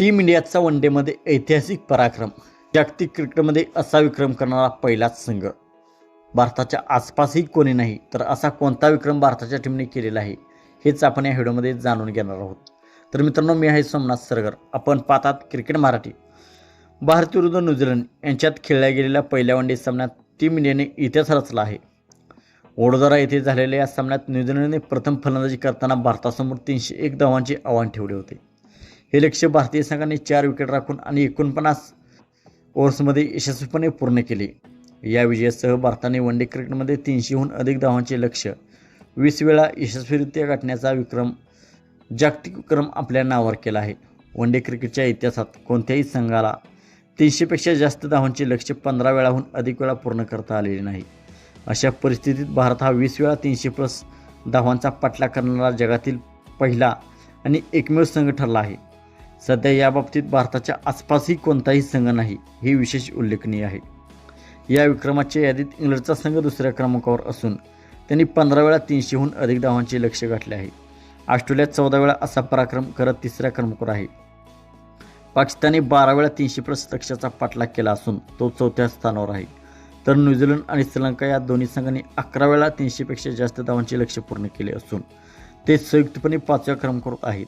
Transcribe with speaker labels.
Speaker 1: Team इंडियाचा वनडेमध्ये ऐतिहासिक पराक्रम. जागतिक क्रिकेटमध्ये असा विक्रम करणारा पहिलाच संघ. भारताच्या आसपासही कोणी नाही, तर असा कोणता विक्रम भारताच्या टीमने केलेला आहे हेच आपण या व्हिडिओमध्ये जाणून घेणार आहोत. तर मित्रांनो, मी आहे सोमनाथ सरगर. आपण पाहतात क्रिकेट मराठी. भारत विरुद्ध न्यूझीलंड यांच्यात खेळल्या गेलेल्या पहिल्या वनडे सामन्यात टीम इंडियाने इतिहास रचला आहे. वडोदरा येथे झालेल्या या सामन्यात न्यूझीलंडने प्रथम फलंदाजी करताना भारतासमोर 301 धावांचे आव्हान ठेवले होते. हे लक्ष्य भारतीय संघाने 4 विकेट राखून आणि 49 ओव्हर्समध्ये यशस्वीपणे पूर्ण केले. या विजयासह भारताने वनडे क्रिकेटमध्ये 300हून अधिक धावांचे लक्ष्य 20 वेळा यशस्वीरित्या गाठण्याचा जागतिक विक्रम आपल्या नावावर केला आहे. वनडे क्रिकेटच्या इतिहासात कोणत्याही संघाला 300पेक्षा जास्त धावांचे लक्ष्य 15 वेळाहून अधिक वेळा पूर्ण करता आलेले नाही. अशा परिस्थितीत भारत हा 20 वेळा 300+ धावांचा पाठलाग करणारा जगातील पहिला आणि एकमेव संघ ठरला आहे. सध्या याबाबतीत भारताच्या आसपासही कोणताही संघ नाही, हे विशेष उल्लेखनीय आहे. या विक्रमाच्या यादीत इंग्लंडचा संघ दुसऱ्या क्रमांकावर असून त्यांनी 15 वेळा 300हून अधिक धावांचे लक्ष्य गाठले आहे. ऑस्ट्रेलिया 14 वेळा असा पराक्रम करत तिसऱ्या क्रमांकावर आहे. पाकिस्तानने 12 वेळा 300+ लक्ष्याचा पाठलाग केला असून तो 4थ्या स्थानावर आहे. तर न्यूझीलंड आणि श्रीलंका या दोन्ही संघांनी 11 वेळा 300पेक्षा जास्त धावांचे लक्ष्य पूर्ण केले असून ते संयुक्तपणे 5व्या क्रमांकावर आहेत.